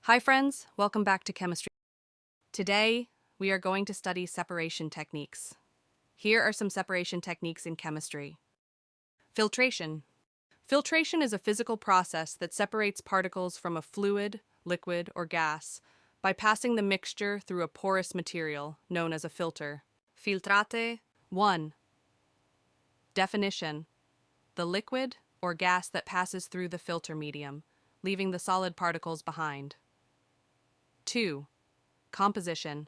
Hi friends, welcome back to chemistry. Today, we are going to study separation techniques. Here are some separation techniques in chemistry. Filtration. Filtration is a physical process that separates particles from a fluid, liquid, or gas by passing the mixture through a porous material known as a filter. Filtrate. 1. Definition. The liquid or gas that passes through the filter medium, leaving the solid particles behind. 2. Composition.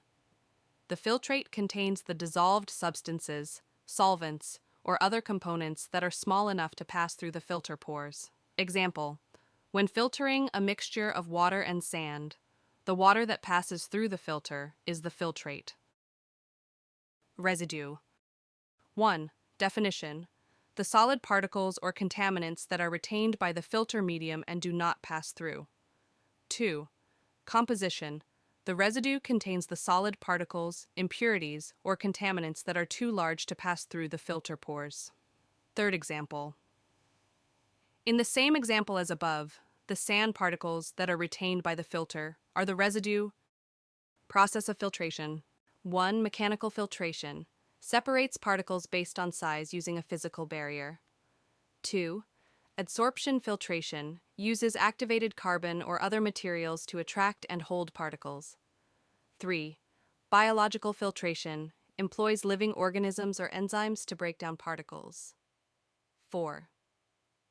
The filtrate contains the dissolved substances, solvents, or other components that are small enough to pass through the filter pores. Example: when filtering a mixture of water and sand, the water that passes through the filter is the filtrate. Residue. 1. Definition. The solid particles or contaminants that are retained by the filter medium and do not pass through. 2. Composition. The residue contains the solid particles, impurities, or contaminants that are too large to pass through the filter pores. Third example. In the same example as above, the sand particles that are retained by the filter are the residue. Process of filtration. 1. Mechanical filtration. Separates particles based on size using a physical barrier. 2. Adsorption filtration uses activated carbon or other materials to attract and hold particles. 3. Biological filtration employs living organisms or enzymes to break down particles. 4.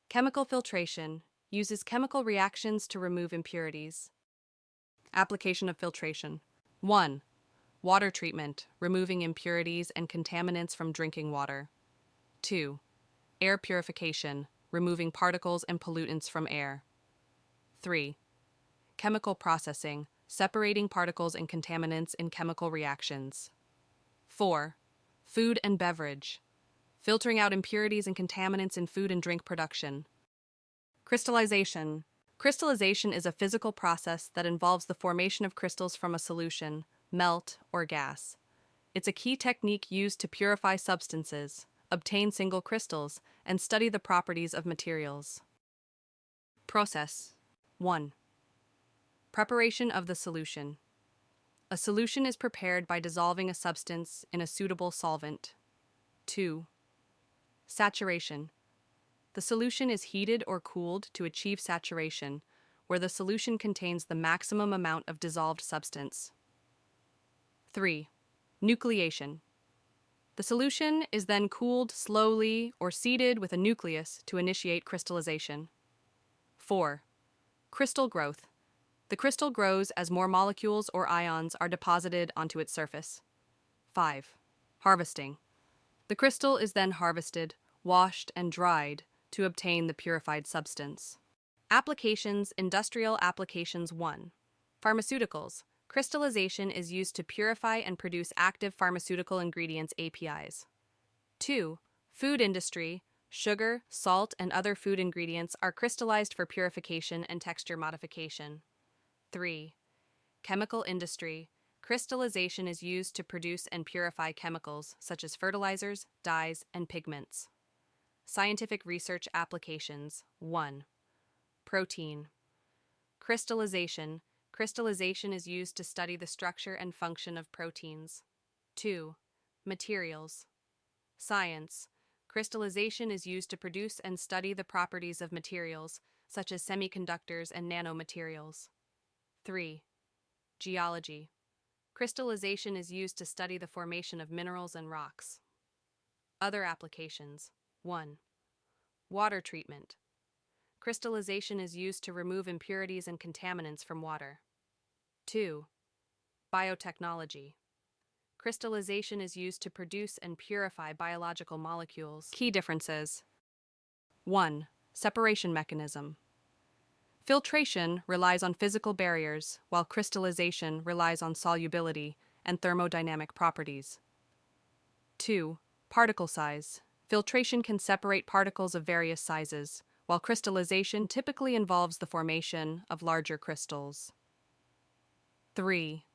Chemical filtration uses chemical reactions to remove impurities. Application of filtration. 1. Water treatment, removing impurities and contaminants from drinking water. 2. Air purification, removing particles and pollutants from air. 3. Chemical processing, separating particles and contaminants in chemical reactions. 4. Food and beverage, filtering out impurities and contaminants in food and drink production. Crystallization. Crystallization is a physical process that involves the formation of crystals from a solution, melt, or gas. It's a key technique used to purify substances, obtain single crystals, and study the properties of materials. Process. 1. Preparation of the solution. A solution is prepared by dissolving a substance in a suitable solvent. 2. Saturation. The solution is heated or cooled to achieve saturation, where the solution contains the maximum amount of dissolved substance. 3. Nucleation. The solution is then cooled slowly or seeded with a nucleus to initiate crystallization. 4. Crystal growth. The crystal grows as more molecules or ions are deposited onto its surface. 5. Harvesting. The crystal is then harvested, washed, and dried to obtain the purified substance. Applications. Industrial applications. 1. Pharmaceuticals. Crystallization is used to purify and produce active pharmaceutical ingredients APIs. 2. Food industry. Sugar, salt, and other food ingredients are crystallized for purification and texture modification. 3. Chemical industry. Crystallization is used to produce and purify chemicals such as fertilizers, dyes, and pigments. Scientific research applications. 1. Protein. Crystallization. Crystallization is used to study the structure and function of proteins. 2. Materials. Science. Crystallization is used to produce and study the properties of materials, such as semiconductors and nanomaterials. 3. Geology. Crystallization is used to study the formation of minerals and rocks. Other applications. 1. Water treatment. Crystallization is used to remove impurities and contaminants from water. 2. Biotechnology. Crystallization is used to produce and purify biological molecules. Key differences. 1. Separation mechanism. Filtration relies on physical barriers, while crystallization relies on solubility and thermodynamic properties. 2. Particle size. Filtration can separate particles of various sizes, while crystallization typically involves the formation of larger crystals. 3.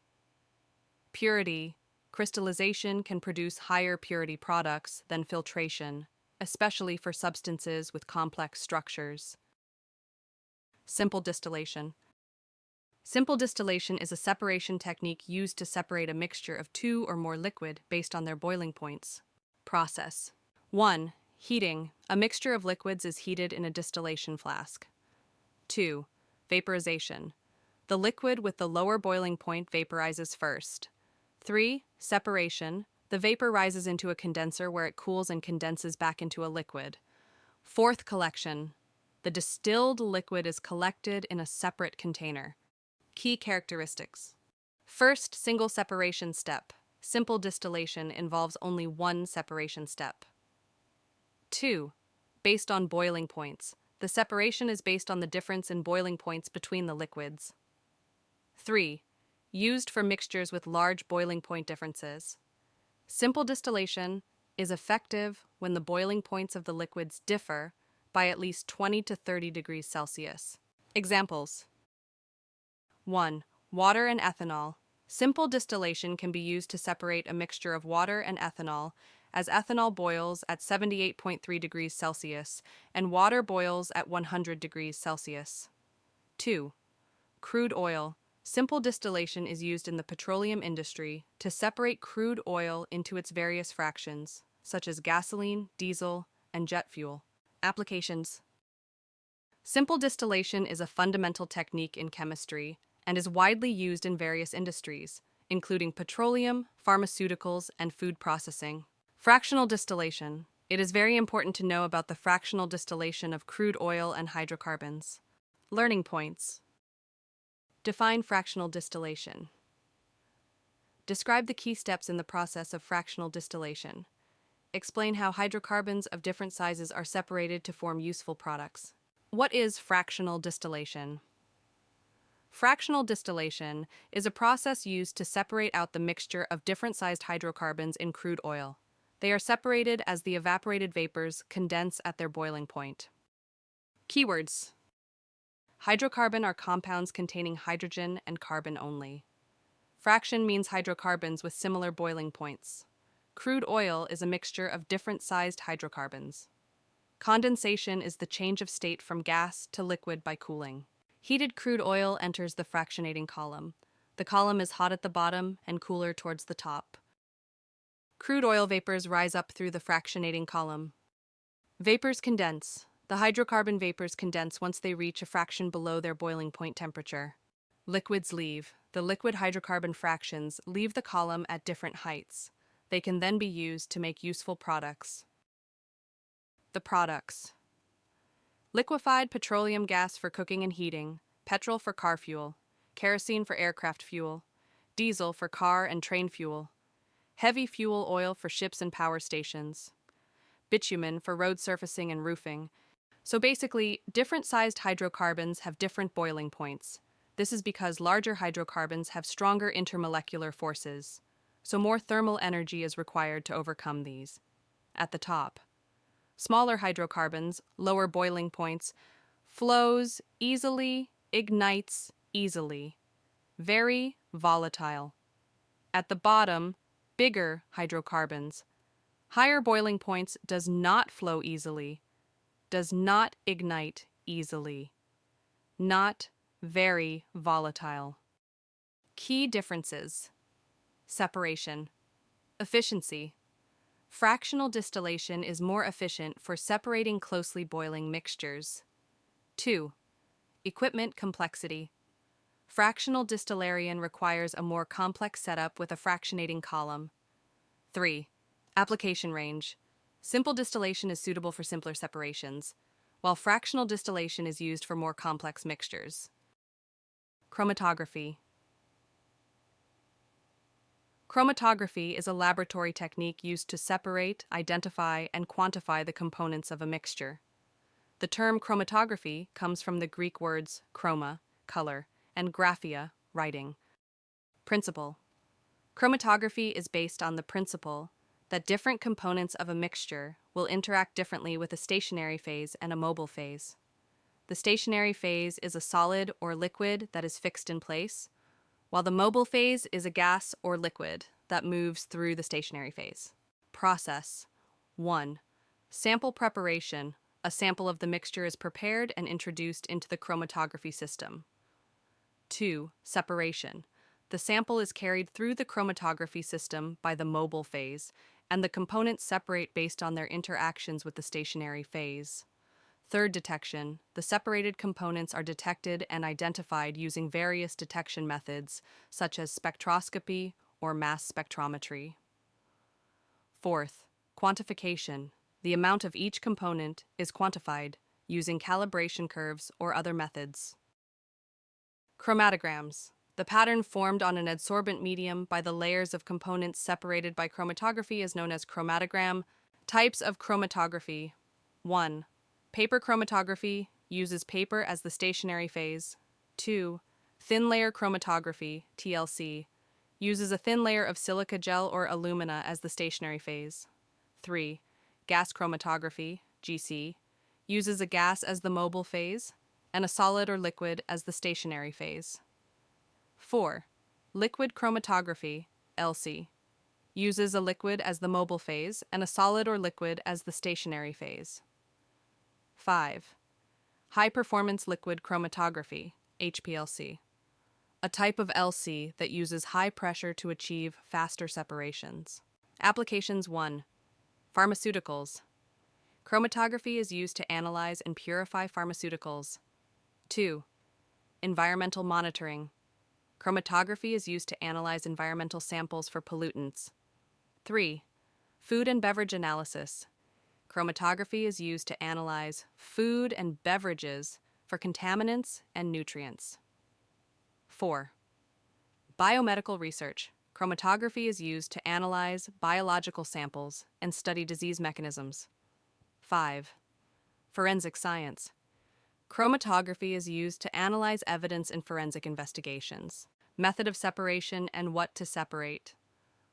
Purity. Crystallization can produce higher purity products than filtration, especially for substances with complex structures. Simple distillation. Simple distillation is a separation technique used to separate a mixture of two or more liquid based on their boiling points. Process 1. Heating. A mixture of liquids is heated in a distillation flask. 2. Vaporization. The liquid with the lower boiling point vaporizes first. 3. Separation. The vapor rises into a condenser where it cools and condenses back into a liquid. 4th, collection. The distilled liquid is collected in a separate container. Key characteristics. First, single separation step. Simple distillation involves only one separation step. 2. Based on boiling points. The separation is based on the difference in boiling points between the liquids. 3. Used for mixtures with large boiling point differences. Simple distillation is effective when the boiling points of the liquids differ by at least 20 to 30 degrees Celsius. Examples. 1. Water and ethanol. Simple distillation can be used to separate a mixture of water and ethanol, as ethanol boils at 78.3 degrees Celsius and water boils at 100 degrees Celsius. 2. Crude oil. Simple distillation is used in the petroleum industry to separate crude oil into its various fractions, such as gasoline, diesel, and jet fuel. Applications. Simple distillation is a fundamental technique in chemistry and is widely used in various industries, including petroleum, pharmaceuticals, and food processing. Fractional distillation. It is very important to know about the fractional distillation of crude oil and hydrocarbons. Learning points. Define fractional distillation. Describe the key steps in the process of fractional distillation. Explain how hydrocarbons of different sizes are separated to form useful products. What is fractional distillation? Fractional distillation is a process used to separate out the mixture of different sized hydrocarbons in crude oil. They are separated as the evaporated vapors condense at their boiling point. Keywords. Hydrocarbon are compounds containing hydrogen and carbon only. Fraction means hydrocarbons with similar boiling points. Crude oil is a mixture of different sized hydrocarbons. Condensation is the change of state from gas to liquid by cooling. Heated crude oil enters the fractionating column. The column is hot at the bottom and cooler towards the top. Crude oil vapors rise up through the fractionating column. Vapors condense. The hydrocarbon vapors condense once they reach a fraction below their boiling point temperature. Liquids leave. The liquid hydrocarbon fractions leave the column at different heights. They can then be used to make useful products. The products. Liquefied petroleum gas for cooking and heating, petrol for car fuel, kerosene for aircraft fuel, diesel for car and train fuel, heavy fuel oil for ships and power stations, bitumen for road surfacing and roofing. So basically, different sized hydrocarbons have different boiling points. This is because larger hydrocarbons have stronger intermolecular forces, so more thermal energy is required to overcome these. At the top. Smaller hydrocarbons, lower boiling points, flows easily, ignites easily. Very volatile. At the bottom, bigger hydrocarbons. Higher boiling points does not flow easily, does not ignite easily. Not very volatile. Key differences. Separation. Efficiency. Fractional distillation is more efficient for separating closely boiling mixtures. 2. Equipment complexity. Fractional distillation requires a more complex setup with a fractionating column. 3. Application range. Simple distillation is suitable for simpler separations, while fractional distillation is used for more complex mixtures. Chromatography. Chromatography is a laboratory technique used to separate, identify, and quantify the components of a mixture. The term chromatography comes from the Greek words chroma, color, and graphia, writing. Principle. Chromatography is based on the principle that different components of a mixture will interact differently with a stationary phase and a mobile phase. The stationary phase is a solid or liquid that is fixed in place, while the mobile phase is a gas or liquid that moves through the stationary phase. Process. 1. Sample preparation. A sample of the mixture is prepared and introduced into the chromatography system. 2. Separation. The sample is carried through the chromatography system by the mobile phase, and the components separate based on their interactions with the stationary phase. Third, detection. The separated components are detected and identified using various detection methods, such as spectroscopy or mass spectrometry. Fourth, quantification. The amount of each component is quantified using calibration curves or other methods. Chromatograms. The pattern formed on an adsorbent medium by the layers of components separated by chromatography is known as chromatogram. Types of chromatography. 1. Paper chromatography uses paper as the stationary phase. 2. Thin layer chromatography, TLC, uses a thin layer of silica gel or alumina as the stationary phase. 3. Gas chromatography, GC, uses a gas as the mobile phase and a solid or liquid as the stationary phase. 4. Liquid chromatography, LC, uses a liquid as the mobile phase and a solid or liquid as the stationary phase. 5. High-performance liquid chromatography, HPLC, a type of LC that uses high pressure to achieve faster separations. Applications 1. Pharmaceuticals. Chromatography is used to analyze and purify pharmaceuticals. 2. Environmental monitoring. Chromatography is used to analyze environmental samples for pollutants. 3. Food and beverage analysis. Chromatography is used to analyze food and beverages for contaminants and nutrients. 4. Biomedical research. Chromatography is used to analyze biological samples and study disease mechanisms. 5. Forensic science. Chromatography is used to analyze evidence in forensic investigations. Method of separation and what to separate.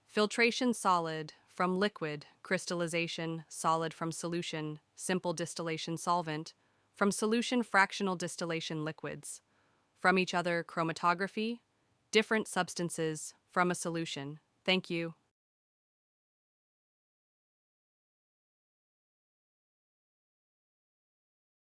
Filtration, solid from liquid, crystallization, solid from solution, simple distillation, solvent, from solution, fractional distillation, liquids. From each other, chromatography, different substances from a solution. Thank you.